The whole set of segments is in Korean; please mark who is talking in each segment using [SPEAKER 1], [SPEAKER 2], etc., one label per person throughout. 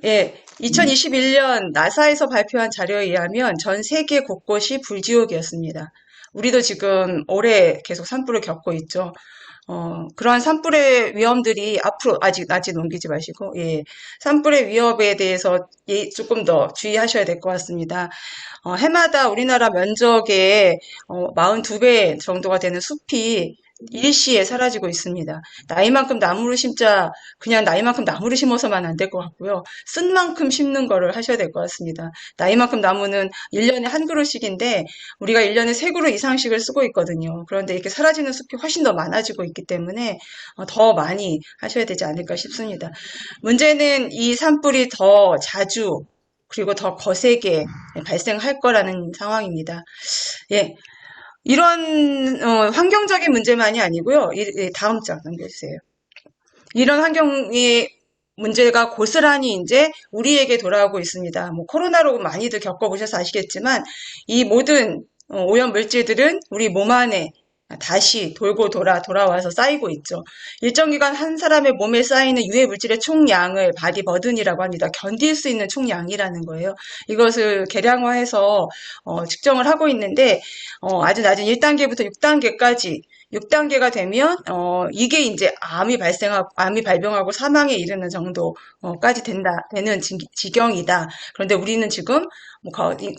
[SPEAKER 1] 예, 2021년 나사에서 발표한 자료에 의하면 전 세계 곳곳이 불지옥이었습니다. 우리도 지금 올해 계속 산불을 겪고 있죠. 그러한 산불의 위험들이 앞으로 아직 넘기지 마시고, 예, 산불의 위협에 대해서 조금 더 주의하셔야 될 것 같습니다. 해마다 우리나라 면적의 42배 정도가 되는 숲이 일시에 사라지고 있습니다. 나이만큼 나무를 심자 그냥 나이만큼 나무를 심어서만 안 될 것 같고요. 쓴 만큼 심는 거를 하셔야 될 것 같습니다. 나이만큼 나무는 1년에 한 그루씩인데 우리가 1년에 세 그루 이상씩을 쓰고 있거든요. 그런데 이렇게 사라지는 숲이 훨씬 더 많아지고 있기 때문에 더 많이 하셔야 되지 않을까 싶습니다. 문제는 이 산불이 더 자주 그리고 더 거세게 발생할 거라는 상황입니다. 예, 이런 환경적인 문제만이 아니고요. 다음 장 넘겨주세요. 이런 환경의 문제가 고스란히 이제 우리에게 돌아오고 있습니다. 뭐 코로나로 많이들 겪어보셔서 아시겠지만 이 모든 오염 물질들은 우리 몸 안에 다시 돌고 돌아와서 쌓이고 있죠. 일정 기간 한 사람의 몸에 쌓이는 유해 물질의 총량을 바디 버든이라고 합니다. 견딜 수 있는 총량이라는 거예요. 이것을 계량화해서 측정을 하고 있는데 아주 낮은 1단계부터 6단계까지 6단계가 되면 이게 이제 암이 발병하고 사망에 이르는 정도까지 되는 지경이다. 그런데 우리는 지금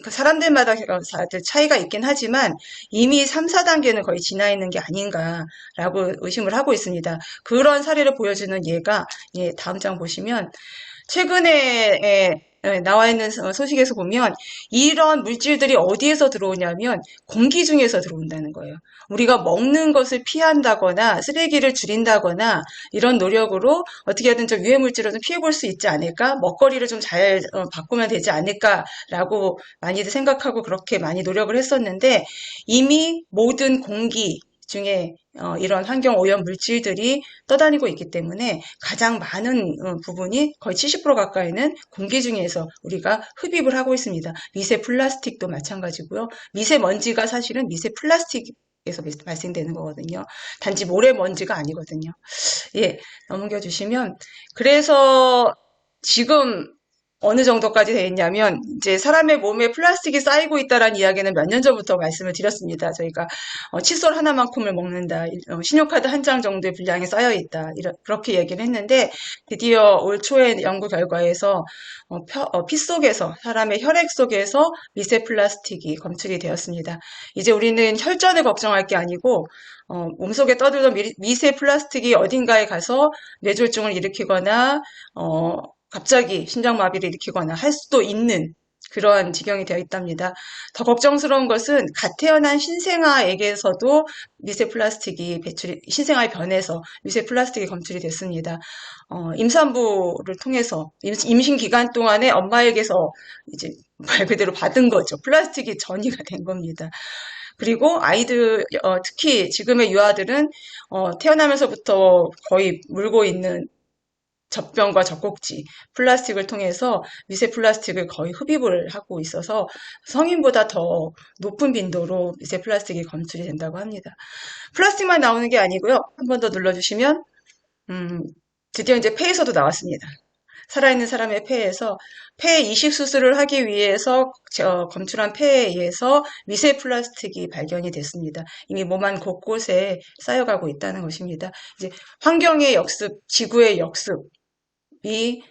[SPEAKER 1] 사람들마다 다들 차이가 있긴 하지만 이미 3, 4단계는 거의 지나 있는 게 아닌가라고 의심을 하고 있습니다. 그런 사례를 보여주는 예가 다음 장 보시면 최근에 나와 있는 소식에서 보면 이런 물질들이 어디에서 들어오냐면 공기 중에서 들어온다는 거예요. 우리가 먹는 것을 피한다거나 쓰레기를 줄인다거나 이런 노력으로 어떻게든 좀 유해 물질을 좀 피해볼 수 있지 않을까? 먹거리를 좀 잘 바꾸면 되지 않을까라고 많이들 생각하고 그렇게 많이 노력을 했었는데 이미 모든 공기 중에 이런 환경 오염 물질들이 떠다니고 있기 때문에 가장 많은 부분이 거의 70% 가까이는 공기 중에서 우리가 흡입을 하고 있습니다. 미세 플라스틱도 마찬가지고요. 미세먼지가 사실은 미세 플라스틱에서 발생되는 거거든요. 단지 모래먼지가 아니거든요. 예, 넘겨주시면 그래서 지금 어느 정도까지 돼 있냐면 이제 사람의 몸에 플라스틱이 쌓이고 있다라는 이야기는 몇 년 전부터 말씀을 드렸습니다. 저희가 칫솔 하나만큼을 먹는다, 신용카드 한 장 정도의 분량이 쌓여 있다, 그렇게 얘기를 했는데 드디어 올 초에 연구 결과에서 피 속에서 사람의 혈액 속에서 미세 플라스틱이 검출이 되었습니다. 이제 우리는 혈전을 걱정할 게 아니고 몸속에 떠들던 미세 플라스틱이 어딘가에 가서 뇌졸중을 일으키거나 갑자기 심장마비를 일으키거나 할 수도 있는 그러한 지경이 되어 있답니다. 더 걱정스러운 것은 갓 태어난 신생아에게서도 미세 플라스틱이 신생아의 변에서 미세 플라스틱이 검출이 됐습니다. 임산부를 통해서 임신 기간 동안에 엄마에게서 이제 말 그대로 받은 거죠. 플라스틱이 전이가 된 겁니다. 그리고 아이들, 특히 지금의 유아들은 태어나면서부터 거의 물고 있는 젖병과 젖꼭지, 플라스틱을 통해서 미세 플라스틱을 거의 흡입을 하고 있어서 성인보다 더 높은 빈도로 미세 플라스틱이 검출이 된다고 합니다. 플라스틱만 나오는 게 아니고요. 한 번 더 눌러주시면 드디어 이제 폐에서도 나왔습니다. 살아있는 사람의 폐에서 폐 이식 수술을 하기 위해서 검출한 폐에 의해서 미세 플라스틱이 발견이 됐습니다. 이미 몸 안 곳곳에 쌓여가고 있다는 것입니다. 이제 환경의 역습, 지구의 역습, 이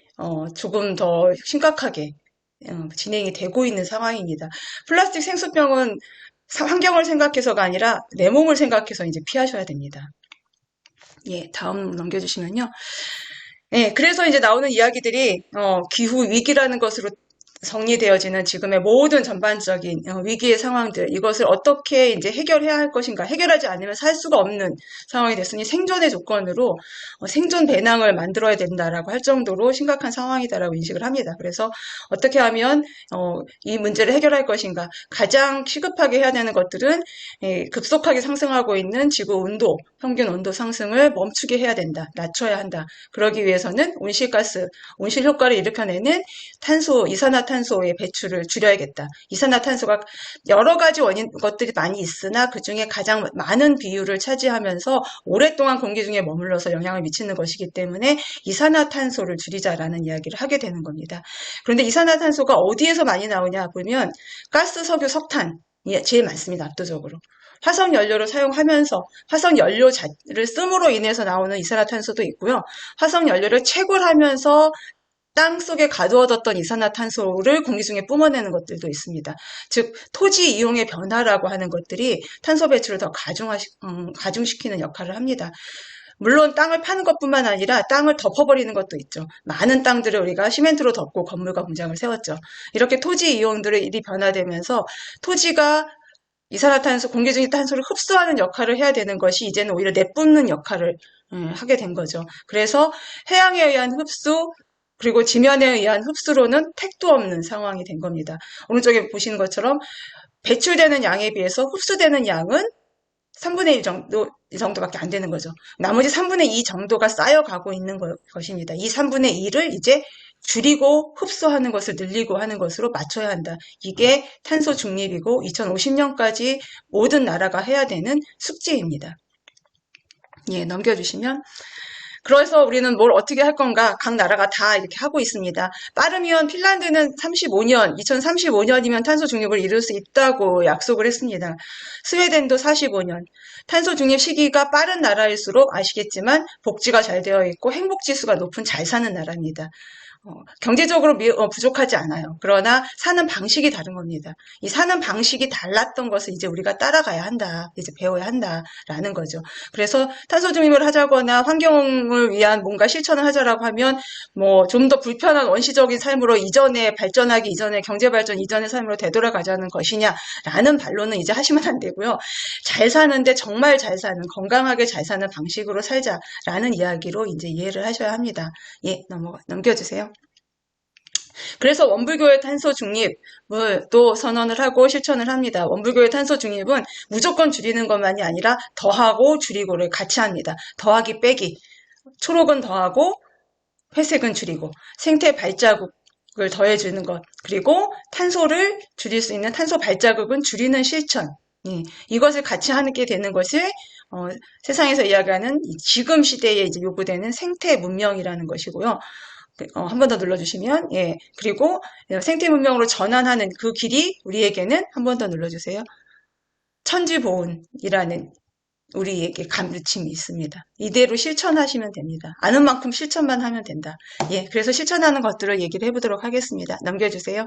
[SPEAKER 1] 조금 더 심각하게 진행이 되고 있는 상황입니다. 플라스틱 생수병은 환경을 생각해서가 아니라 내 몸을 생각해서 이제 피하셔야 됩니다. 예, 다음 넘겨주시면요. 예, 그래서 이제 나오는 이야기들이 기후 위기라는 것으로 정리되어지는 지금의 모든 전반적인 위기의 상황들, 이것을 어떻게 이제 해결해야 할 것인가, 해결하지 않으면 살 수가 없는 상황이 됐으니 생존의 조건으로 생존 배낭을 만들어야 된다라고 할 정도로 심각한 상황이다라고 인식을 합니다. 그래서 어떻게 하면 이 문제를 해결할 것인가, 가장 시급하게 해야 되는 것들은 급속하게 상승하고 있는 지구 온도, 평균 온도 상승을 멈추게 해야 된다, 낮춰야 한다. 그러기 위해서는 온실가스, 온실 효과를 일으켜내는 탄소, 이산화탄소 이산화탄소의 배출을 줄여야겠다. 이산화탄소가 여러 가지 것들이 많이 있으나 그중에 가장 많은 비율을 차지하면서 오랫동안 공기 중에 머물러서 영향을 미치는 것이기 때문에 이산화탄소를 줄이자라는 이야기를 하게 되는 겁니다. 그런데 이산화탄소가 어디에서 많이 나오냐 보면 가스, 석유, 석탄 제일 많습니다. 압도적으로. 화석연료를 사용하면서 화석연료를 씀으로 인해서 나오는 이산화탄소도 있고요. 화석연료를 채굴하면서 땅속에 가두어뒀던 이산화탄소를 공기 중에 뿜어내는 것들도 있습니다. 즉 토지 이용의 변화라고 하는 것들이 탄소 배출을 더 가중시키는 역할을 합니다. 물론 땅을 파는 것뿐만 아니라 땅을 덮어버리는 것도 있죠. 많은 땅들을 우리가 시멘트로 덮고 건물과 공장을 세웠죠. 이렇게 토지 이용들의 일이 변화되면서 토지가 이산화탄소, 공기 중의 탄소를 흡수하는 역할을 해야 되는 것이 이제는 오히려 내뿜는 역할을 하게 된 거죠. 그래서 해양에 의한 흡수, 그리고 지면에 의한 흡수로는 택도 없는 상황이 된 겁니다. 오른쪽에 보시는 것처럼 배출되는 양에 비해서 흡수되는 양은 3분의 1 정도밖에 안 되는 거죠. 나머지 3분의 2 정도가 쌓여가고 있는 것입니다. 이 3분의 2를 이제 줄이고 흡수하는 것을 늘리고 하는 것으로 맞춰야 한다. 이게 탄소 중립이고 2050년까지 모든 나라가 해야 되는 숙제입니다. 예, 넘겨주시면. 그래서 우리는 뭘 어떻게 할 건가? 각 나라가 다 이렇게 하고 있습니다. 빠르면 핀란드는 2035년이면 탄소 중립을 이룰 수 있다고 약속을 했습니다. 스웨덴도 45년. 탄소 중립 시기가 빠른 나라일수록 아시겠지만 복지가 잘 되어 있고 행복지수가 높은 잘 사는 나라입니다. 경제적으로 부족하지 않아요. 그러나 사는 방식이 다른 겁니다. 이 사는 방식이 달랐던 것을 이제 우리가 따라가야 한다. 이제 배워야 한다라는 거죠. 그래서 탄소 중립을 하자거나 환경을 위한 뭔가 실천을 하자라고 하면 뭐 좀 더 불편한 원시적인 삶으로 이전에 발전하기 이전에 경제 발전 이전의 삶으로 되돌아가자는 것이냐라는 반론은 이제 하시면 안 되고요. 잘 사는데 정말 잘 사는 건강하게 잘 사는 방식으로 살자라는 이야기로 이제 이해를 하셔야 합니다. 예, 넘겨주세요. 그래서 원불교의 탄소 중립을 또 선언을 하고 실천을 합니다. 원불교의 탄소 중립은 무조건 줄이는 것만이 아니라 더하고 줄이고를 같이 합니다. 더하기 빼기. 초록은 더하고 회색은 줄이고 생태 발자국을 더해주는 것. 그리고 탄소를 줄일 수 있는 탄소 발자국은 줄이는 실천. 이것을 같이 하게 되는 것을 세상에서 이야기하는 지금 시대에 이제 요구되는 생태 문명이라는 것이고요. 한 번 더 눌러주시면, 예. 그리고 생태 문명으로 전환하는 그 길이 우리에게는 한 번 더 눌러주세요. 천지보훈이라는 우리에게 가르침이 있습니다. 이대로 실천하시면 됩니다. 아는 만큼 실천만 하면 된다. 예. 그래서 실천하는 것들을 얘기를 해보도록 하겠습니다. 넘겨주세요.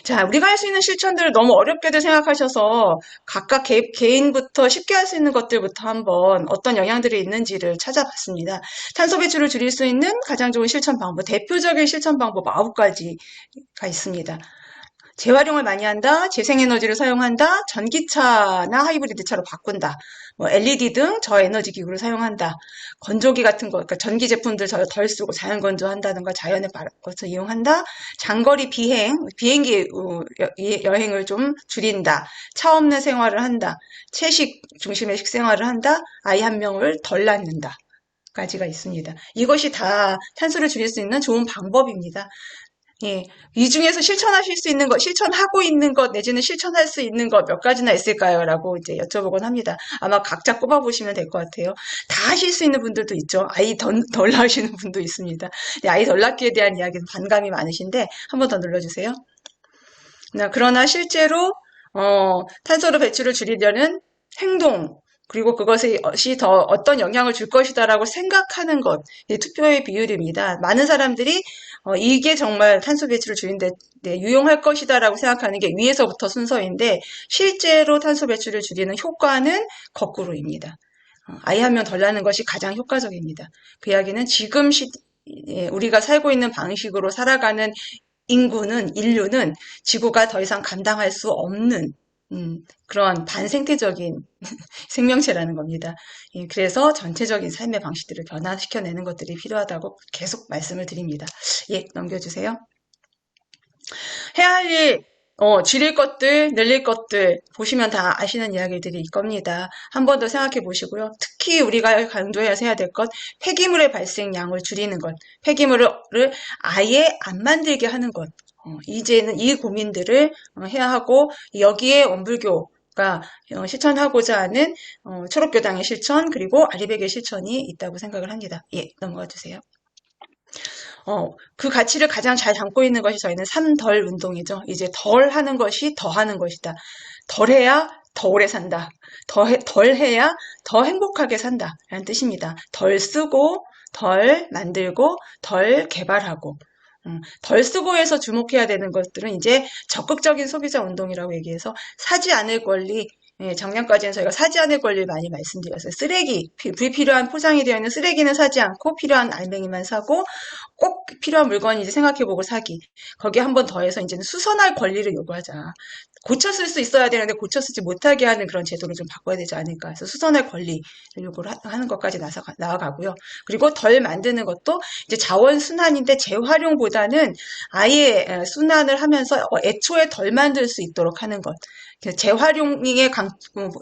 [SPEAKER 1] 자, 우리가 할 수 있는 실천들을 너무 어렵게들 생각하셔서 각각 개인부터 쉽게 할 수 있는 것들부터 한번 어떤 영향들이 있는지를 찾아봤습니다. 탄소 배출을 줄일 수 있는 가장 좋은 실천 방법, 대표적인 실천 방법 9가지가 있습니다. 재활용을 많이 한다, 재생에너지를 사용한다, 전기차나 하이브리드 차로 바꾼다, LED 등 저에너지 기구를 사용한다, 건조기 같은 거, 그러니까 전기 제품들 덜 쓰고 자연 건조한다든가 자연의 것을 이용한다, 장거리 비행기 여행을 좀 줄인다, 차 없는 생활을 한다, 채식 중심의 식생활을 한다, 아이 한 명을 덜 낳는다. 까지가 있습니다. 이것이 다 탄소를 줄일 수 있는 좋은 방법입니다. 예, 이 중에서 실천하실 수 있는 것, 실천하고 있는 것, 내지는 실천할 수 있는 것 몇 가지나 있을까요? 라고 이제 여쭤보곤 합니다. 아마 각자 꼽아보시면 될 것 같아요. 다 하실 수 있는 분들도 있죠. 아이 덜 낳으시는 분도 있습니다. 아이 덜 낳기에 대한 이야기는 반감이 많으신데, 한 번 더 눌러주세요. 그러나 실제로, 탄소로 배출을 줄이려는 행동, 그리고 그것이 더 어떤 영향을 줄 것이다라고 생각하는 것, 투표의 비율입니다. 많은 사람들이 이게 정말 탄소 배출을 줄이는데 유용할 것이다라고 생각하는 게 위에서부터 순서인데 실제로 탄소 배출을 줄이는 효과는 거꾸로입니다. 아이 한 명 덜 낳는 것이 가장 효과적입니다. 그 이야기는 지금 우리가 살고 있는 방식으로 살아가는 인류는 지구가 더 이상 감당할 수 없는 그런 반생태적인 생명체라는 겁니다. 그래서 전체적인 삶의 방식들을 변화시켜내는 것들이 필요하다고 계속 말씀을 드립니다. 예, 넘겨주세요. 해야 할 일, 줄일 것들, 늘릴 것들 보시면 다 아시는 이야기들이 겁니다. 한 번 더 생각해 보시고요. 특히 우리가 강조해서 해야 될 것, 폐기물의 발생량을 줄이는 것, 폐기물을 아예 안 만들게 하는 것. 이제는 이 고민들을 해야 하고 여기에 원불교가 실천하고자 하는 초록교당의 실천 그리고 아리백의 실천이 있다고 생각을 합니다. 예, 넘어가 주세요. 그 가치를 가장 잘 담고 있는 것이 저희는 3덜 운동이죠. 이제 덜 하는 것이 더 하는 것이다. 덜 해야 더 오래 산다. 덜 해야 더 행복하게 산다. 라는 뜻입니다. 덜 쓰고, 덜 만들고, 덜 개발하고. 덜 쓰고에서 주목해야 되는 것들은 이제 적극적인 소비자 운동이라고 얘기해서 사지 않을 권리, 예, 작년까지는 저희가 사지 않을 권리를 많이 말씀드렸어요. 쓰레기, 불필요한 포장이 되어 있는 쓰레기는 사지 않고 필요한 알맹이만 사고 꼭 필요한 물건인지 생각해보고 사기. 거기에 한 번 더해서 이제는 수선할 권리를 요구하자. 고쳐 쓸 수 있어야 되는데 고쳐 쓰지 못하게 하는 그런 제도를 좀 바꿔야 되지 않을까. 그래서 수선할 권리를 요구를 하는 것까지 나아가고요. 그리고 덜 만드는 것도 이제 자원 순환인데 재활용보다는 아예 순환을 하면서 애초에 덜 만들 수 있도록 하는 것. 재활용에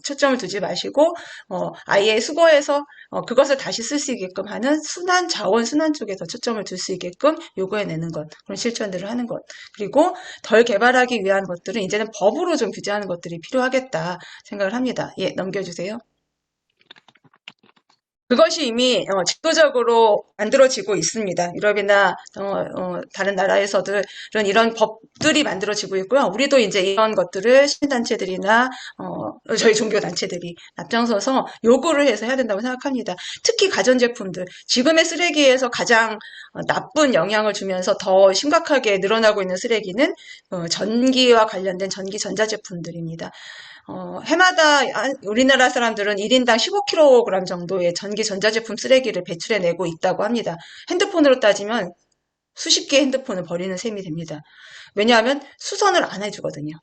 [SPEAKER 1] 초점을 두지 마시고 아예 수거해서 그것을 다시 쓸 수 있게끔 하는 자원 순환 쪽에 더 초점을 둘 수 있게끔 요구해내는 것, 그런 실천들을 하는 것. 그리고 덜 개발하기 위한 것들은 이제는 법으로 좀 규제하는 것들이 필요하겠다 생각을 합니다. 예, 넘겨주세요. 그것이 이미 제도적으로 만들어지고 있습니다. 유럽이나 다른 나라에서들은 이런 법들이 만들어지고 있고요. 우리도 이제 이런 것들을 시민단체들이나 저희 종교단체들이 앞장서서 요구를 해서 해야 된다고 생각합니다. 특히 가전제품들, 지금의 쓰레기에서 가장 나쁜 영향을 주면서 더 심각하게 늘어나고 있는 쓰레기는 전기와 관련된 전기 전자제품들입니다. 해마다 우리나라 사람들은 1인당 15kg 정도의 전기 전자제품 쓰레기를 배출해내고 있다고 합니다. 핸드폰으로 따지면 수십 개의 핸드폰을 버리는 셈이 됩니다. 왜냐하면 수선을 안 해주거든요.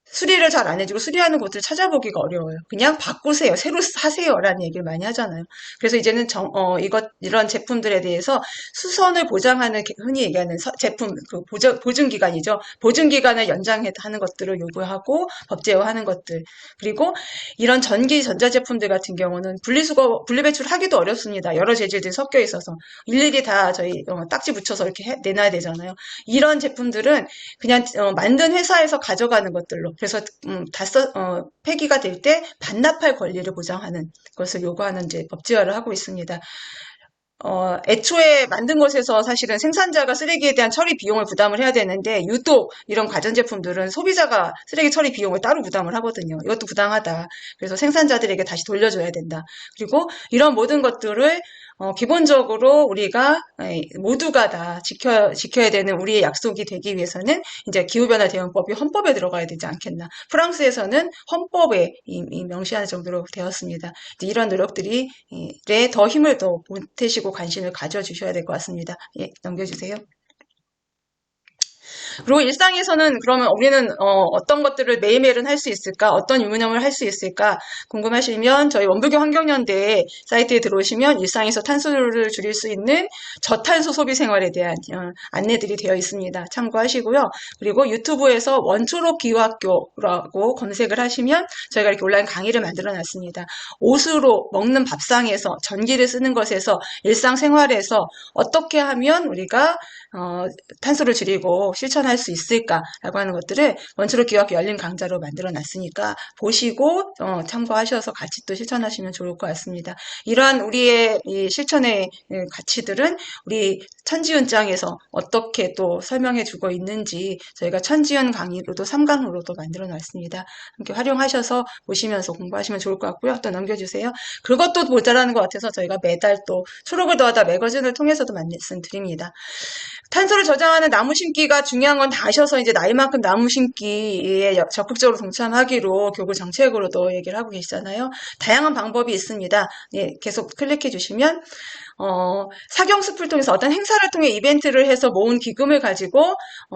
[SPEAKER 1] 수리를 잘 안 해주고 수리하는 곳을 찾아보기가 어려워요. 그냥 바꾸세요. 새로 사세요라는 얘기를 많이 하잖아요. 그래서 이제는 이런 제품들에 대해서 수선을 보장하는 흔히 얘기하는 제품 보증 기간이죠. 보증 기간을 연장하는 것들을 요구하고 법제화하는 것들. 그리고 이런 전기 전자제품들 같은 경우는 분리배출하기도 어렵습니다. 여러 재질들이 섞여 있어서 일일이 다 저희 딱지 붙여서 이렇게 내놔야 되잖아요. 이런 제품들은 그냥 만든 회사에서 가져가는 것들로 그래서 폐기가 될 때 반납할 권리를 보장하는 것을 요구하는 이제 법제화를 하고 있습니다. 애초에 만든 곳에서 사실은 생산자가 쓰레기에 대한 처리 비용을 부담을 해야 되는데 유독 이런 가전제품들은 소비자가 쓰레기 처리 비용을 따로 부담을 하거든요. 이것도 부당하다. 그래서 생산자들에게 다시 돌려줘야 된다. 그리고 이런 모든 것들을 기본적으로 우리가 모두가 다 지켜야 되는 우리의 약속이 되기 위해서는 이제 기후변화 대응법이 헌법에 들어가야 되지 않겠나. 프랑스에서는 헌법에 이미 명시할 정도로 되었습니다. 이런 노력들이 더 힘을 더 보태시고 관심을 가져주셔야 될 것 같습니다. 예, 넘겨주세요. 그리고 일상에서는 그러면 우리는 어떤 것들을 매일매일은 할 수 있을까? 어떤 유무념을 할 수 있을까? 궁금하시면 저희 원불교 환경연대 사이트에 들어오시면 일상에서 탄소를 줄일 수 있는 저탄소 소비 생활에 대한 안내들이 되어 있습니다. 참고하시고요. 그리고 유튜브에서 원초록 기후학교라고 검색을 하시면 저희가 이렇게 온라인 강의를 만들어 놨습니다. 옷으로 먹는 밥상에서 전기를 쓰는 것에서 일상생활에서 어떻게 하면 우리가 탄소를 줄이고 실천할 수 있을까라고 하는 것들을 원초록 기후학교 열린 강좌로 만들어 놨으니까 보시고 참고하셔서 같이 또 실천하시면 좋을 것 같습니다. 이러한 우리의 이 실천의 가치들은 우리 천지윤장에서 어떻게 또 설명해 주고 있는지 저희가 천지윤 강의로도 3강으로도 만들어 놨습니다. 함께 활용하셔서 보시면서 공부하시면 좋을 것 같고요. 또 넘겨주세요. 그것도 모자라는 것 같아서 저희가 매달 또 초록을 더하다 매거진을 통해서도 말씀드립니다. 탄소를 저장하는 나무 심기가 중요한 건 다 아셔서 이제 나이만큼 나무 심기에 적극적으로 동참하기로 교구 정책으로도 얘기를 하고 계시잖아요. 다양한 방법이 있습니다. 예, 계속 클릭해 주시면 사경숲을 통해서 어떤 행사를 통해 이벤트를 해서 모은 기금을 가지고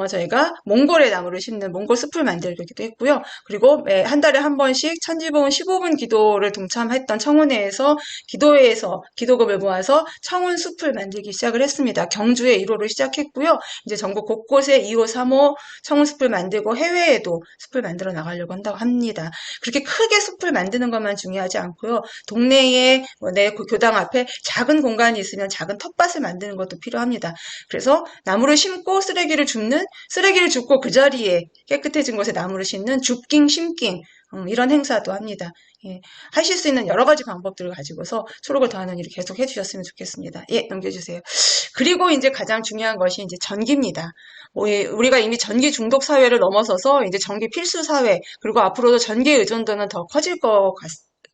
[SPEAKER 1] 저희가 몽골에 나무를 심는 몽골 숲을 만들기도 했고요. 그리고 매 한 달에 한 번씩 천지봉 15분 기도를 동참했던 청운회에서 기도회에서 기도금을 모아서 청운 숲을 만들기 시작을 했습니다. 경주에 1호를 시작했고요. 이제 전국 곳곳에 2호, 3호 청운 숲을 만들고 해외에도 숲을 만들어 나가려고 한다고 합니다. 그렇게 크게 숲을 만드는 것만 중요하지 않고요. 동네에 내 교당 앞에 작은 공간이 있으면 작은 텃밭을 만드는 것도 필요합니다. 그래서 나무를 심고 쓰레기를 줍고 그 자리에 깨끗해진 곳에 나무를 심는 줍깅, 심깅 이런 행사도 합니다. 예, 하실 수 있는 여러 가지 방법들을 가지고서 초록을 더하는 일을 계속 해주셨으면 좋겠습니다. 예, 넘겨주세요. 그리고 이제 가장 중요한 것이 이제 전기입니다. 우리가 이미 전기 중독 사회를 넘어서서 이제 전기 필수 사회, 그리고 앞으로도 전기 의존도는 더 커질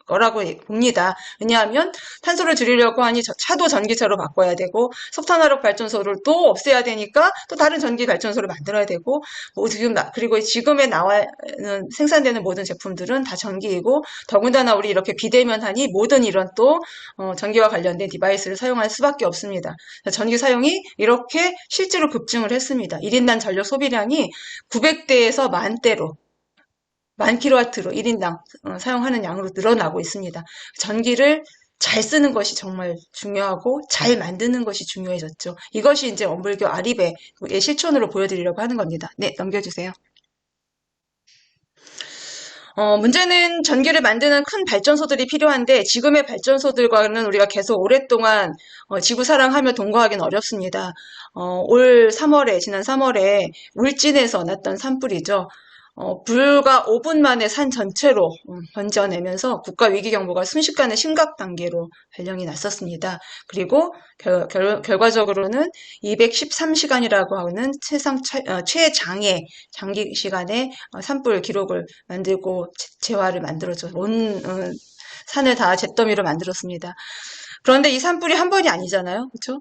[SPEAKER 1] 거라고 봅니다. 왜냐하면 탄소를 줄이려고 하니 차도 전기차로 바꿔야 되고 석탄화력 발전소를 또 없애야 되니까 또 다른 전기 발전소를 만들어야 되고 그리고 지금에 생산되는 모든 제품들은 다 전기이고 더군다나 우리 이렇게 비대면하니 모든 이런 또 전기와 관련된 디바이스를 사용할 수밖에 없습니다. 전기 사용이 이렇게 실제로 급증을 했습니다. 1인당 전력 소비량이 900대에서 10,000대로 10,000kW로 1인당 사용하는 양으로 늘어나고 있습니다. 전기를 잘 쓰는 것이 정말 중요하고 잘 만드는 것이 중요해졌죠. 이것이 이제 원불교 아리배의 실천으로 보여드리려고 하는 겁니다. 네, 넘겨주세요. 문제는 전기를 만드는 큰 발전소들이 필요한데 지금의 발전소들과는 우리가 계속 오랫동안 지구 사랑하며 동거하기는 어렵습니다. 지난 3월에 울진에서 났던 산불이죠. 불과 5분 만에 산 전체로 번져내면서 국가위기경보가 순식간에 심각 단계로 발령이 났었습니다. 그리고 결과적으로는 213시간이라고 하는 최장의 장기 시간의 산불 기록을 만들고 재화를 만들었죠. 온 산을 다 잿더미로 만들었습니다. 그런데 이 산불이 한 번이 아니잖아요. 그렇죠?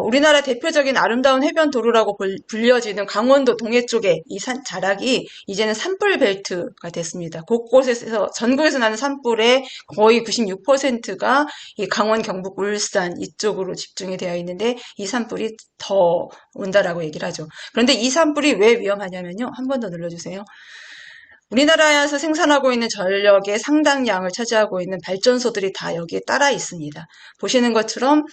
[SPEAKER 1] 우리나라 대표적인 아름다운 해변 도로라고 불려지는 강원도 동해 쪽에 이 자락이 이제는 산불 벨트가 됐습니다. 곳곳에서 전국에서 나는 산불의 거의 96%가 이 강원, 경북, 울산 이쪽으로 집중이 되어 있는데 이 산불이 더 온다라고 얘기를 하죠. 그런데 이 산불이 왜 위험하냐면요. 한 번 더 눌러주세요. 우리나라에서 생산하고 있는 전력의 상당량을 차지하고 있는 발전소들이 다 여기에 따라 있습니다. 보시는 것처럼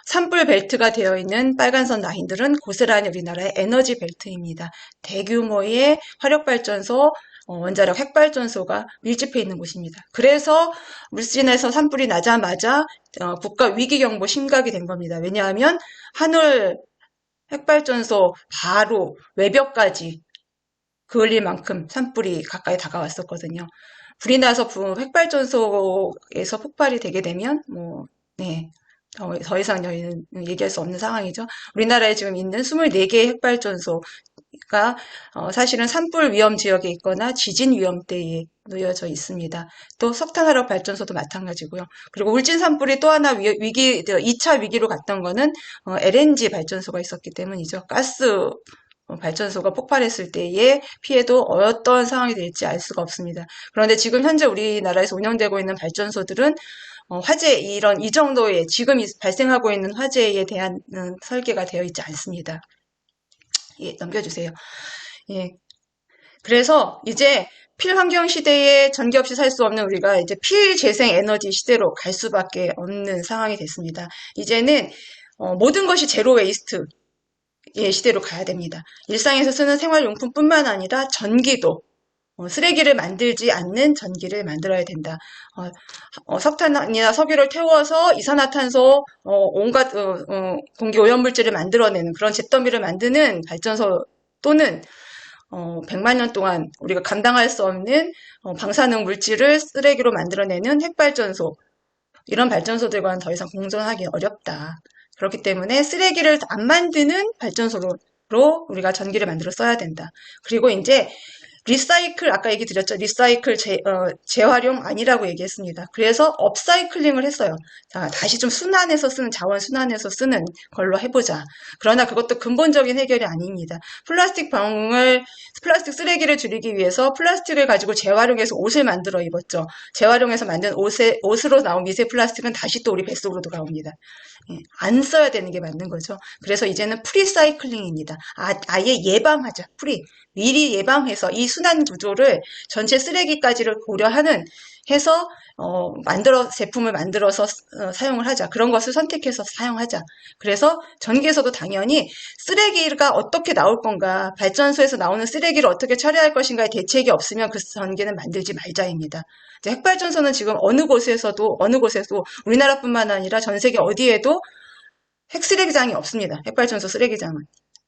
[SPEAKER 1] 산불 벨트가 되어 있는 빨간선 라인들은 고스란히 우리나라의 에너지 벨트입니다. 대규모의 화력발전소, 원자력 핵발전소가 밀집해 있는 곳입니다. 그래서 울진에서 산불이 나자마자 국가 위기경보 심각이 된 겁니다. 왜냐하면 한울 핵발전소 바로 외벽까지 그을릴 만큼 산불이 가까이 다가왔었거든요. 불이 나서 핵발전소에서 폭발이 되게 되면 더 이상 저희는 얘기할 수 없는 상황이죠. 우리나라에 지금 있는 24개의 핵발전소가 사실은 산불 위험 지역에 있거나 지진 위험대에 놓여져 있습니다. 또 석탄화력 발전소도 마찬가지고요. 그리고 울진 산불이 또 하나 2차 위기로 갔던 거는 LNG 발전소가 있었기 때문이죠. 가스 발전소가 폭발했을 때의 피해도 어떤 상황이 될지 알 수가 없습니다. 그런데 지금 현재 우리나라에서 운영되고 있는 발전소들은 이 정도의 지금 발생하고 있는 화재에 대한 설계가 되어 있지 않습니다. 예, 넘겨주세요. 예. 그래서 이제 필환경 시대에 전기 없이 살 수 없는 우리가 이제 필재생 에너지 시대로 갈 수밖에 없는 상황이 됐습니다. 이제는 모든 것이 제로 웨이스트 시대로 가야 됩니다. 일상에서 쓰는 생활용품뿐만 아니라 전기도 쓰레기를 만들지 않는 전기를 만들어야 된다. 석탄이나 석유를 태워서 이산화탄소, 온갖 공기 오염물질을 만들어내는 그런 잿더미를 만드는 발전소 또는 100만 년 동안 우리가 감당할 수 없는 방사능 물질을 쓰레기로 만들어내는 핵발전소, 이런 발전소들과는 더 이상 공존하기 어렵다. 그렇기 때문에 쓰레기를 안 만드는 발전소로 우리가 전기를 만들어 써야 된다. 그리고 이제 리사이클, 아까 얘기 드렸죠. 리사이클 재활용 아니라고 얘기했습니다. 그래서 업사이클링을 했어요. 자, 다시 좀 순환해서 쓰는, 자원 순환해서 쓰는 걸로 해보자. 그러나 그것도 근본적인 해결이 아닙니다. 플라스틱 쓰레기를 줄이기 위해서 플라스틱을 가지고 재활용해서 옷을 만들어 입었죠. 재활용해서 만든 옷으로 나온 미세 플라스틱은 다시 또 우리 뱃속으로 돌아옵니다. 안 써야 되는 게 맞는 거죠. 그래서 이제는 프리사이클링입니다. 아예 예방하자. 미리 예방해서 이 순환 구조를 전체 쓰레기까지를 고려하는 해서 제품을 만들어서 사용을 하자. 그런 것을 선택해서 사용하자. 그래서 전기에서도 당연히 쓰레기가 어떻게 나올 건가, 발전소에서 나오는 쓰레기를 어떻게 처리할 것인가의 대책이 없으면 그 전기는 만들지 말자입니다. 이제 핵발전소는 지금 어느 곳에서도 우리나라뿐만 아니라 전 세계 어디에도 핵쓰레기장이 없습니다. 핵발전소 쓰레기장은.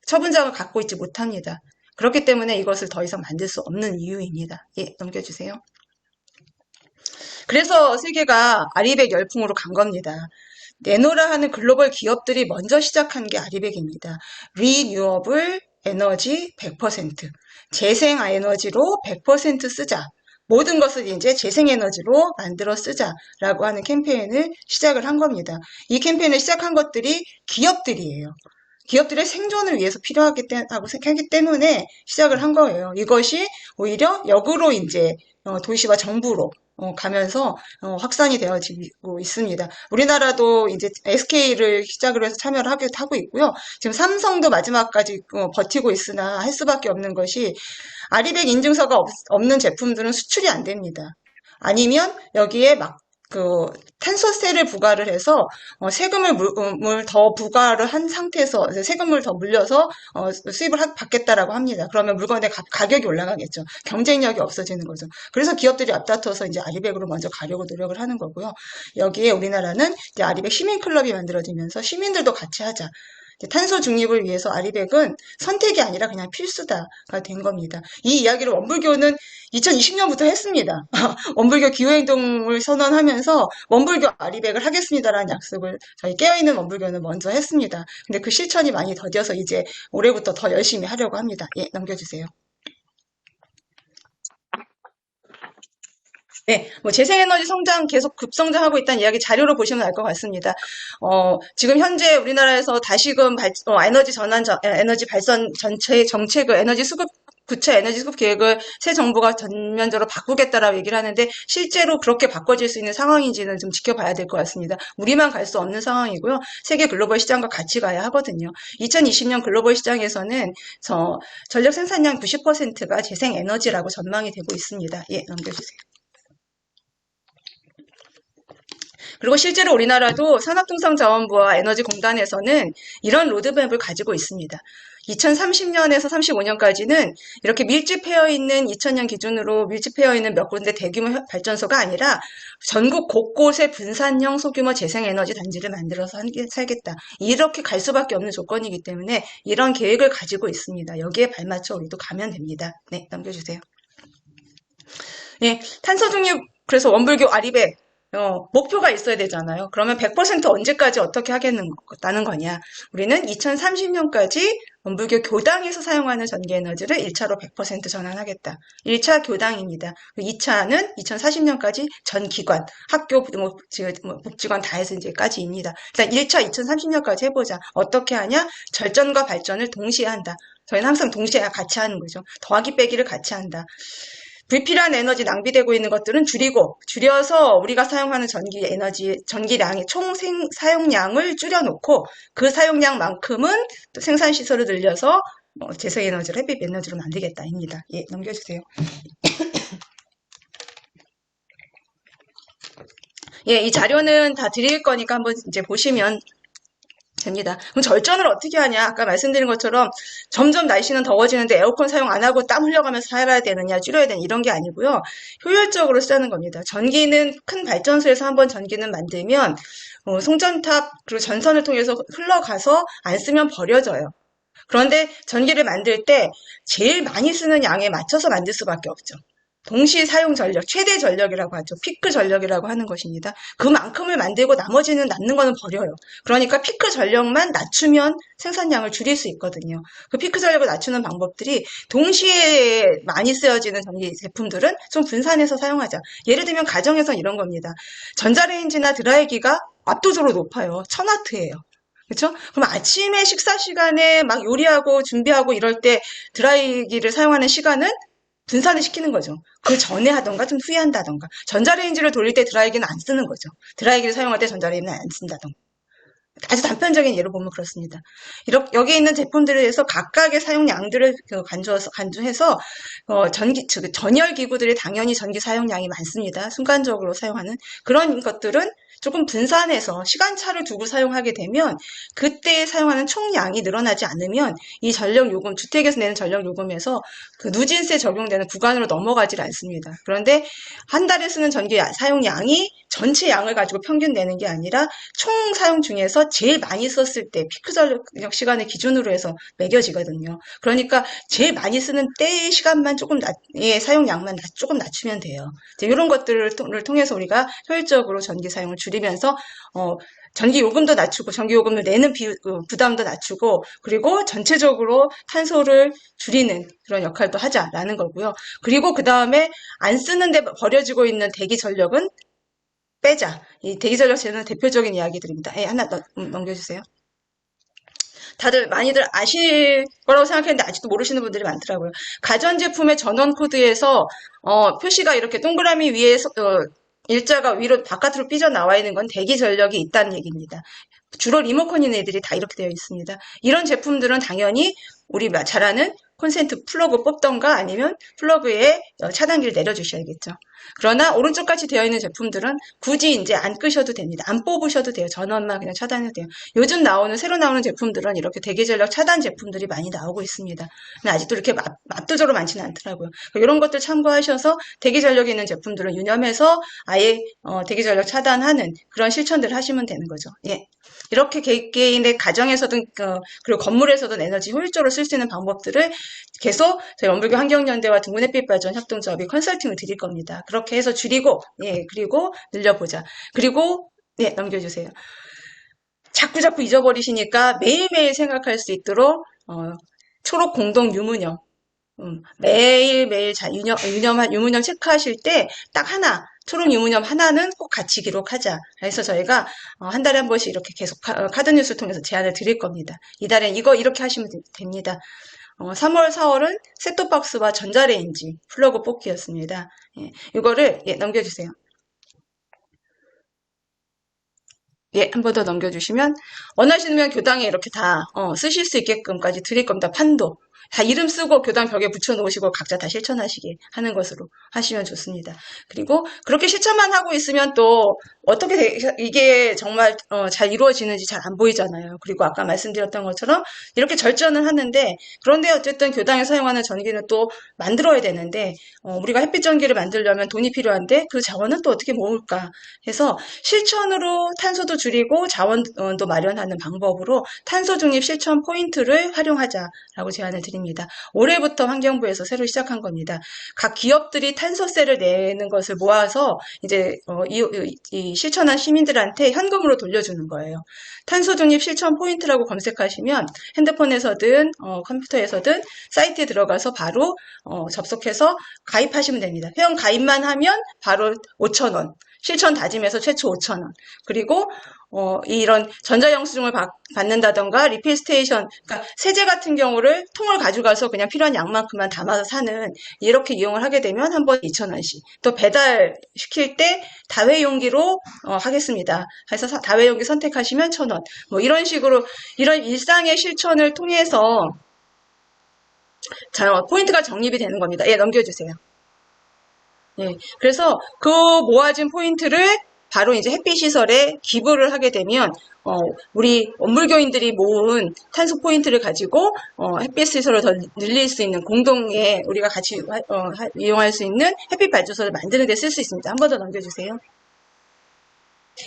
[SPEAKER 1] 처분장을 갖고 있지 못합니다. 그렇기 때문에 이것을 더 이상 만들 수 없는 이유입니다. 예, 넘겨주세요. 그래서 세계가 아리백 열풍으로 간 겁니다. 내노라 하는 글로벌 기업들이 먼저 시작한 게 아리백입니다. 리뉴어블 에너지 100%, 재생 에너지로 100% 쓰자. 모든 것을 이제 재생에너지로 만들어 쓰자라고 하는 캠페인을 시작을 한 겁니다. 이 캠페인을 시작한 것들이 기업들이에요. 기업들의 생존을 위해서 필요하다고 생각하기 때문에 시작을 한 거예요. 이것이 오히려 역으로 이제 도시와 정부로 가면서 확산이 되어지고 있습니다. 우리나라도 이제 SK를 시작으로 해서 참여를 하고 있고요. 지금 삼성도 마지막까지 버티고 있으나 할 수밖에 없는 것이 아리백 인증서가 없는 제품들은 수출이 안 됩니다. 아니면 여기에 탄소세를 부과를 해서 세금을 더 부과를 한 상태에서 세금을 더 물려서 수입을 받겠다라고 합니다. 그러면 물건의 가격이 올라가겠죠. 경쟁력이 없어지는 거죠. 그래서 기업들이 앞다퉈서 이제 아리백으로 먼저 가려고 노력을 하는 거고요. 여기에 우리나라는 이제 아리백 시민클럽이 만들어지면서 시민들도 같이 하자. 탄소 중립을 위해서 아리백은 선택이 아니라 그냥 필수다가 된 겁니다. 이 이야기를 원불교는 2020년부터 했습니다. 원불교 기후행동을 선언하면서 원불교 아리백을 하겠습니다라는 약속을 저희 깨어있는 원불교는 먼저 했습니다. 근데 그 실천이 많이 더뎌서 이제 올해부터 더 열심히 하려고 합니다. 예, 넘겨주세요. 네, 재생에너지 계속 급성장하고 있다는 이야기 자료로 보시면 알 것 같습니다. 지금 현재 우리나라에서 다시금 에너지 발전 전체 정책을 구체 에너지 수급 계획을 새 정부가 전면적으로 바꾸겠다라고 얘기를 하는데 실제로 그렇게 바꿔질 수 있는 상황인지는 좀 지켜봐야 될 것 같습니다. 우리만 갈 수 없는 상황이고요. 세계 글로벌 시장과 같이 가야 하거든요. 2020년 글로벌 시장에서는 전력 생산량 90%가 재생에너지라고 전망이 되고 있습니다. 예, 넘겨주세요. 그리고 실제로 우리나라도 산업통상자원부와 에너지공단에서는 이런 로드맵을 가지고 있습니다. 2030년에서 35년까지는 이렇게 밀집되어 있는 2000년 기준으로 밀집되어 있는 몇 군데 대규모 발전소가 아니라 전국 곳곳에 분산형 소규모 재생에너지 단지를 만들어서 살겠다. 이렇게 갈 수밖에 없는 조건이기 때문에 이런 계획을 가지고 있습니다. 여기에 발맞춰 우리도 가면 됩니다. 네, 넘겨주세요. 네, 탄소 중립, 그래서 원불교 아리백, 목표가 있어야 되잖아요. 그러면 100% 언제까지 어떻게 하겠다는 거냐. 우리는 2030년까지 원불교 교당에서 사용하는 전기에너지를 1차로 100% 전환하겠다. 1차 교당입니다. 2차는 2040년까지 전 기관, 학교, 복지관 다 해서 이제까지입니다. 일단 1차 2030년까지 해보자. 어떻게 하냐? 절전과 발전을 동시에 한다. 저희는 항상 동시에 같이 하는 거죠. 더하기 빼기를 같이 한다. 불필요한 에너지 낭비되고 있는 것들은 줄여서 우리가 사용하는 전기량의 총 사용량을 줄여놓고 그 사용량만큼은 또 생산시설을 늘려서 재생에너지를 햇빛 에너지로 만들겠다입니다. 예, 넘겨주세요. 예, 이 자료는 다 드릴 거니까 한번 이제 보시면 됩니다. 그럼 절전을 어떻게 하냐? 아까 말씀드린 것처럼 점점 날씨는 더워지는데 에어컨 사용 안 하고 땀 흘려가면서 살아야 되느냐, 줄여야 되느냐 이런 게 아니고요. 효율적으로 쓰자는 겁니다. 전기는 큰 발전소에서 한번 전기는 만들면 송전탑 그리고 전선을 통해서 흘러가서 안 쓰면 버려져요. 그런데 전기를 만들 때 제일 많이 쓰는 양에 맞춰서 만들 수밖에 없죠. 동시 사용 전력, 최대 전력이라고 하죠. 피크 전력이라고 하는 것입니다. 그만큼을 만들고 나머지는 남는 거는 버려요. 그러니까 피크 전력만 낮추면 생산량을 줄일 수 있거든요. 그 피크 전력을 낮추는 방법들이 동시에 많이 쓰여지는 전기 제품들은 좀 분산해서 사용하자. 예를 들면 가정에서 이런 겁니다. 전자레인지나 드라이기가 압도적으로 높아요. 1000W예요. 그렇죠? 그럼 아침에 식사 시간에 막 요리하고 준비하고 이럴 때 드라이기를 사용하는 시간은 분산을 시키는 거죠. 그 전에 하던가 좀 후에 한다던가. 전자레인지를 돌릴 때 드라이기는 안 쓰는 거죠. 드라이기를 사용할 때 전자레인지는 안 쓴다던가. 아주 단편적인 예로 보면 그렇습니다. 이렇게 여기 있는 제품들에 대해서 각각의 사용량들을 간주해서 전열 기구들이 당연히 전기 사용량이 많습니다. 순간적으로 사용하는 그런 것들은 조금 분산해서 시간차를 두고 사용하게 되면 그때 사용하는 총량이 늘어나지 않으면 이 전력 요금, 주택에서 내는 전력 요금에서 그 누진세 적용되는 구간으로 넘어가질 않습니다. 그런데 한 달에 쓰는 전기 사용량이 전체 양을 가지고 평균 내는 게 아니라 총 사용 중에서 제일 많이 썼을 때 피크 전력 시간을 기준으로 해서 매겨지거든요. 그러니까 제일 많이 쓰는 때의 시간만 사용량만 조금 낮추면 돼요. 이런 것들을 통해서 우리가 효율적으로 전기 사용을 줄이면서 전기 요금도 낮추고 전기 요금을 내는 부담도 낮추고 그리고 전체적으로 탄소를 줄이는 그런 역할도 하자라는 거고요. 그리고 그 다음에 안 쓰는데 버려지고 있는 대기 전력은 빼자. 이 대기 전력 제는 대표적인 이야기들입니다. 하나 넘겨주세요. 다들 많이들 아실 거라고 생각했는데 아직도 모르시는 분들이 많더라고요. 가전제품의 전원 코드에서 표시가 이렇게 동그라미 위에 일자가 위로 바깥으로 삐져나와 있는 건 대기 전력이 있다는 얘기입니다. 주로 리모컨인 애들이 다 이렇게 되어 있습니다. 이런 제품들은 당연히 우리 잘 아는 콘센트 플러그 뽑던가 아니면 플러그에 차단기를 내려주셔야겠죠. 그러나 오른쪽같이 되어 있는 제품들은 굳이 이제 안 끄셔도 됩니다. 안 뽑으셔도 돼요. 전원만 그냥 차단해도 돼요. 요즘 새로 나오는 제품들은 이렇게 대기전력 차단 제품들이 많이 나오고 있습니다. 근데 아직도 이렇게 압도적으로 많지는 않더라고요. 이런 것들 참고하셔서 대기전력이 있는 제품들은 유념해서 아예 대기전력 차단하는 그런 실천들을 하시면 되는 거죠. 예. 이렇게 개인의 가정에서든 그리고 건물에서든 에너지 효율적으로 쓸 수 있는 방법들을 계속 저희 원불교 환경연대와 등군햇빛발전 협동조합이 컨설팅을 드릴 겁니다. 그렇게 해서 줄이고 그리고 늘려보자. 그리고 넘겨주세요. 자꾸 잊어버리시니까 매일매일 생각할 수 있도록 초록 공동 유무념 매일매일 유무념 체크하실 때 딱 하나 초록 유무념 하나는 꼭 같이 기록하자. 그래서 저희가 한 달에 한 번씩 이렇게 계속 카드 뉴스를 통해서 제안을 드릴 겁니다. 이달엔 이거 이렇게 하시면 됩니다. 3월, 4월은 셋톱박스와 전자레인지 플러그 뽑기였습니다. 이거를 넘겨주세요. 한 번 더 넘겨주시면 원하시면 교당에 이렇게 다 쓰실 수 있게끔까지 드릴 겁니다. 판도. 다 이름 쓰고 교당 벽에 붙여놓으시고 각자 다 실천하시게 하는 것으로 하시면 좋습니다. 그리고 그렇게 실천만 하고 있으면 또 어떻게 이게 정말 잘 이루어지는지 잘 안 보이잖아요. 그리고 아까 말씀드렸던 것처럼 이렇게 절전을 하는데 그런데 어쨌든 교당에 사용하는 전기는 또 만들어야 되는데 우리가 햇빛 전기를 만들려면 돈이 필요한데 그 자원은 또 어떻게 모을까 해서 실천으로 탄소도 줄이고 자원도 마련하는 방법으로 탄소 중립 실천 포인트를 활용하자라고 제안을 드립니다. 올해부터 환경부에서 새로 시작한 겁니다. 각 기업들이 탄소세를 내는 것을 모아서 이제 이 실천한 시민들한테 현금으로 돌려주는 거예요. 탄소 중립 실천 포인트라고 검색하시면 핸드폰에서든 컴퓨터에서든 사이트에 들어가서 바로 접속해서 가입하시면 됩니다. 회원 가입만 하면 바로 5,000원. 실천 다짐에서 최초 5,000원. 그리고 이런 전자영수증을 받는다던가 리필 스테이션, 그러니까 세제 같은 경우를 통을 가져가서 그냥 필요한 양만큼만 담아서 사는 이렇게 이용을 하게 되면 한 번 2,000원씩. 또 배달 시킬 때 다회용기로 하겠습니다. 그래서 다회용기 선택하시면 1,000원. 뭐 이런 식으로 이런 일상의 실천을 통해서 포인트가 적립이 되는 겁니다. 넘겨주세요. 그래서 그 모아진 포인트를 바로 이제 햇빛시설에 기부를 하게 되면 우리 원불교인들이 모은 탄소 포인트를 가지고 햇빛시설을 더 늘릴 수 있는 공동에 우리가 같이 이용할 수 있는 햇빛 발전소를 만드는 데 쓸 수 있습니다. 한 번 더 넘겨주세요.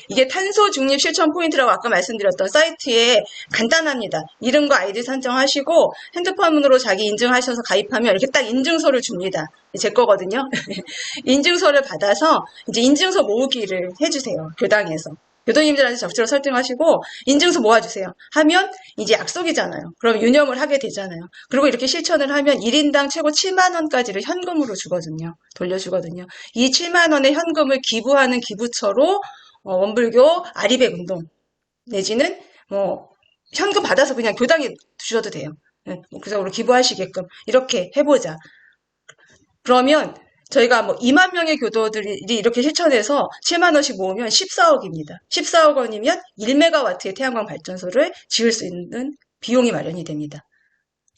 [SPEAKER 1] 이게 탄소 중립 실천 포인트라고 아까 말씀드렸던 사이트에 간단합니다. 이름과 아이디 선정하시고 핸드폰으로 자기 인증하셔서 가입하면 이렇게 딱 인증서를 줍니다. 제 거거든요. 인증서를 받아서 이제 인증서 모으기를 해주세요. 교당에서. 교도님들한테 적극적으로 설득하시고 인증서 모아주세요. 하면 이제 약속이잖아요. 그럼 유념을 하게 되잖아요. 그리고 이렇게 실천을 하면 1인당 최고 7만 원까지를 현금으로 주거든요. 돌려주거든요. 이 7만 원의 현금을 기부하는 기부처로 원불교 아리백 운동 내지는 뭐 현금 받아서 그냥 교당에 주셔도 돼요. 그래서 우리 기부하시게끔 이렇게 해보자. 그러면 저희가 뭐 2만 명의 교도들이 이렇게 실천해서 7만 원씩 모으면 14억입니다. 14억 원이면 1메가와트의 태양광 발전소를 지을 수 있는 비용이 마련이 됩니다.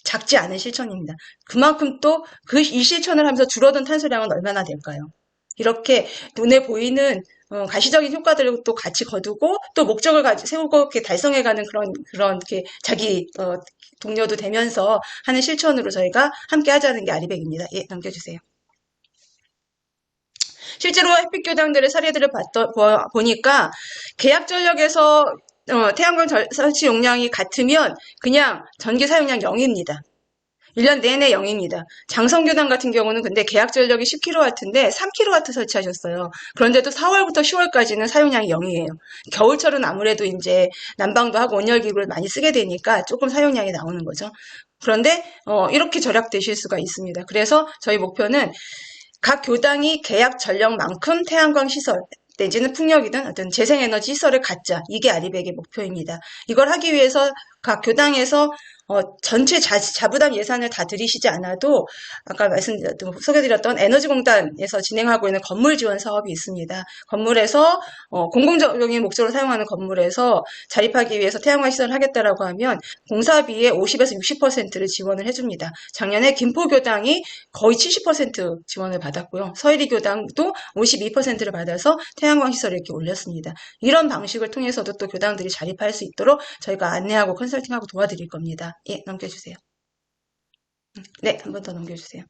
[SPEAKER 1] 작지 않은 실천입니다. 그만큼 또 이 실천을 하면서 줄어든 탄소량은 얼마나 될까요? 이렇게 눈에 보이는 가시적인 효과들을 또 같이 거두고 또 목적을 세우고 이렇게 달성해가는 그런 이렇게 자기 동료도 되면서 하는 실천으로 저희가 함께 하자는 게 아리백입니다. 예, 넘겨주세요. 실제로 햇빛교당들의 사례들을 보니까 계약전력에서 태양광 설치 용량이 같으면 그냥 전기 사용량 0입니다. 1년 내내 0입니다. 장성교당 같은 경우는 근데 계약 전력이 10kW인데 3kW 설치하셨어요. 그런데도 4월부터 10월까지는 사용량이 0이에요. 겨울철은 아무래도 이제 난방도 하고 온열기구를 많이 쓰게 되니까 조금 사용량이 나오는 거죠. 그런데 이렇게 절약되실 수가 있습니다. 그래서 저희 목표는 각 교당이 계약 전력만큼 태양광 시설 내지는 풍력이든 어떤 재생에너지 시설을 갖자. 이게 아리백의 목표입니다. 이걸 하기 위해서 각 교당에서 전체 자부담 예산을 다 들이시지 않아도 아까 소개드렸던 에너지공단에서 진행하고 있는 건물 지원 사업이 있습니다. 건물에서 공공적인 목적으로 사용하는 건물에서 자립하기 위해서 태양광 시설을 하겠다라고 하면 공사비의 50에서 60%를 지원을 해줍니다. 작년에 김포교당이 거의 70% 지원을 받았고요. 서일이교당도 52%를 받아서 태양광 시설을 이렇게 올렸습니다. 이런 방식을 통해서도 또 교당들이 자립할 수 있도록 저희가 안내하고 컨설팅하고 도와드릴 겁니다. 예, 넘겨주세요. 네, 한 번 더 넘겨주세요.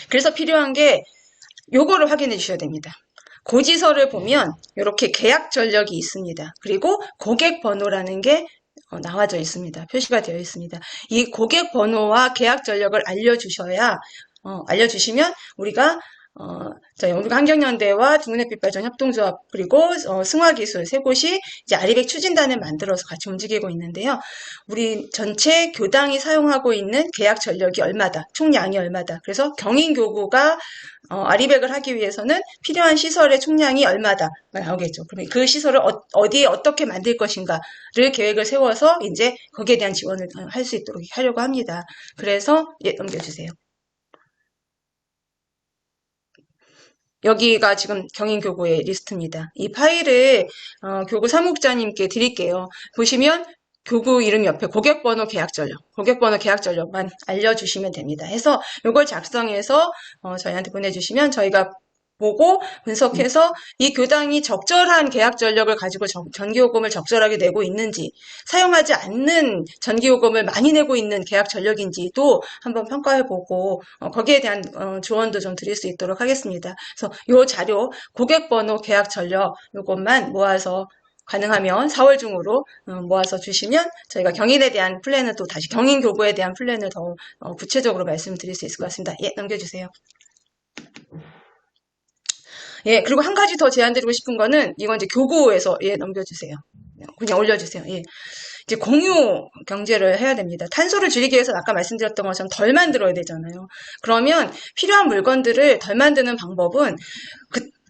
[SPEAKER 1] 그래서 필요한 게 요거를 확인해 주셔야 됩니다. 고지서를 보면 이렇게 계약 전력이 있습니다. 그리고 고객 번호라는 게 나와져 있습니다. 표시가 되어 있습니다. 이 고객 번호와 계약 전력을 알려주시면 우리가 저희 영국환경연대와 중문햇빛발전 협동조합 그리고 승화기술 세 곳이 이제 아리백 추진단을 만들어서 같이 움직이고 있는데요. 우리 전체 교당이 사용하고 있는 계약 전력이 얼마다, 총량이 얼마다. 그래서 경인교구가 아리백을 하기 위해서는 필요한 시설의 총량이 얼마다가 나오겠죠. 그러면 그 시설을 어디에 어떻게 만들 것인가를 계획을 세워서 이제 거기에 대한 지원을 할 수 있도록 하려고 합니다. 그래서 예, 넘겨주세요. 여기가 지금 경인교구의 리스트입니다. 이 파일을 교구 사무국장님께 드릴게요. 보시면 교구 이름 옆에 고객번호 계약전력만 알려주시면 됩니다. 해서 이걸 작성해서 저희한테 보내주시면 저희가 보고 분석해서 이 교당이 적절한 계약 전력을 가지고 전기요금을 적절하게 내고 있는지, 사용하지 않는 전기요금을 많이 내고 있는 계약 전력인지도 한번 평가해보고 거기에 대한 조언도 좀 드릴 수 있도록 하겠습니다. 그래서 이 자료 고객번호 계약 전력 요것만 모아서 가능하면 4월 중으로 모아서 주시면 저희가 경인에 대한 플랜을 또 다시 경인교구에 대한 플랜을 더 구체적으로 말씀드릴 수 있을 것 같습니다. 예, 넘겨주세요. 예, 그리고 한 가지 더 제안드리고 싶은 거는, 이건 이제 교구에서, 예, 넘겨주세요. 그냥 올려주세요. 예. 이제 공유 경제를 해야 됩니다. 탄소를 줄이기 위해서는 아까 말씀드렸던 것처럼 덜 만들어야 되잖아요. 그러면 필요한 물건들을 덜 만드는 방법은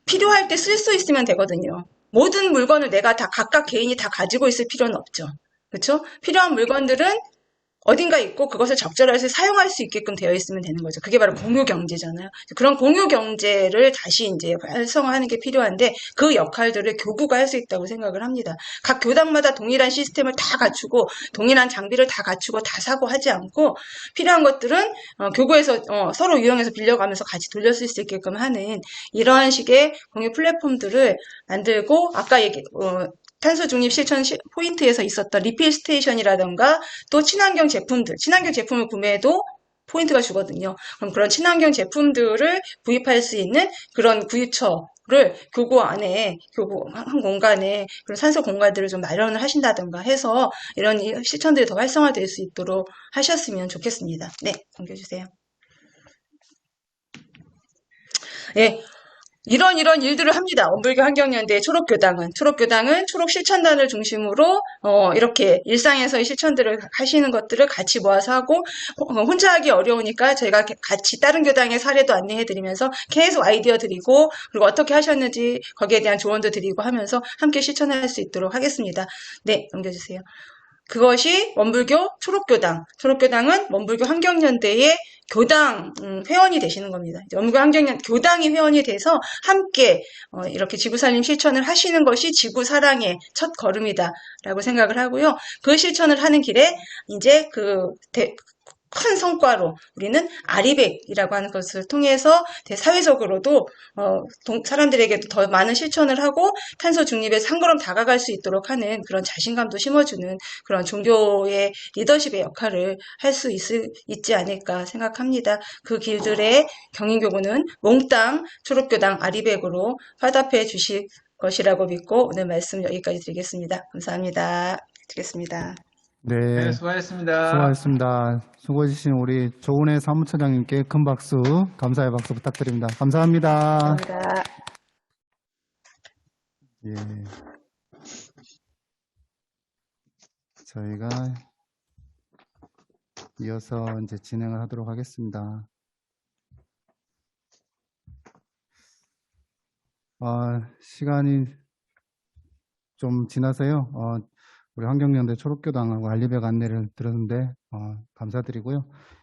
[SPEAKER 1] 필요할 때 쓸 수 있으면 되거든요. 모든 물건을 내가 다 각각 개인이 다 가지고 있을 필요는 없죠. 그렇죠? 필요한 물건들은 어딘가 있고 그것을 적절하게 사용할 수 있게끔 되어 있으면 되는 거죠. 그게 바로 공유 경제잖아요. 그런 공유 경제를 다시 이제 활성화하는 게 필요한데 그 역할들을 교구가 할 수 있다고 생각을 합니다. 각 교당마다 동일한 시스템을 다 갖추고 동일한 장비를 다 갖추고 다 사고 하지 않고 필요한 것들은 교구에서 서로 이용해서 빌려가면서 같이 돌려쓸 수 있게끔 하는 이러한 식의 공유 플랫폼들을 만들고 아까 탄소 중립 실천 포인트에서 있었던 리필 스테이션이라던가 또 친환경 제품을 구매해도 포인트가 주거든요. 그럼 그런 친환경 제품들을 구입할 수 있는 그런 구입처 교구 안에, 교구 한 공간에 그런 산소 공간들을 좀 마련을 하신다든가 해서 이런 실천들이 더 활성화될 수 있도록 하셨으면 좋겠습니다. 네, 넘겨주세요. 예, 이런 일들을 합니다. 원불교 환경연대 초록교당은 초록 실천단을 중심으로 이렇게 일상에서의 실천들을 하시는 것들을 같이 모아서 하고 혼자 하기 어려우니까 저희가 같이 다른 교당의 사례도 안내해드리면서 계속 아이디어 드리고 그리고 어떻게 하셨는지 거기에 대한 조언도 드리고 하면서 함께 실천할 수 있도록 하겠습니다. 네, 넘겨주세요. 그것이 원불교 초록교당은 원불교 환경연대의 교당 회원이 되시는 겁니다. 원불교 환경연 교당이 회원이 돼서 함께 이렇게 지구살림 실천을 하시는 것이 지구 사랑의 첫 걸음이다라고 생각을 하고요. 그 실천을 하는 길에 이제 큰 성과로 우리는 아리백이라고 하는 것을 통해서 사회적으로도 사람들에게도 더 많은 실천을 하고 탄소 중립에서 한 걸음 다가갈 수 있도록 하는 그런 자신감도 심어주는 그런 종교의 리더십의 역할을 할 수 있지 않을까 생각합니다. 그 길들의 경인교구는 몽땅 초록교당 아리백으로 화답해 주실 것이라고 믿고 오늘 말씀 여기까지 드리겠습니다. 감사합니다. 드리겠습니다.
[SPEAKER 2] 네,
[SPEAKER 3] 네, 수고하셨습니다.
[SPEAKER 2] 수고하셨습니다. 수고해주신 우리 조은혜 사무처장님께 큰 박수, 감사의 박수 부탁드립니다. 감사합니다.
[SPEAKER 1] 감사합니다.
[SPEAKER 2] 예. 저희가 이어서 이제 진행을 하도록 하겠습니다. 시간이 좀 지나서요. 우리 환경연대 초록교당하고 알리백 안내를 들었는데 감사드리고요.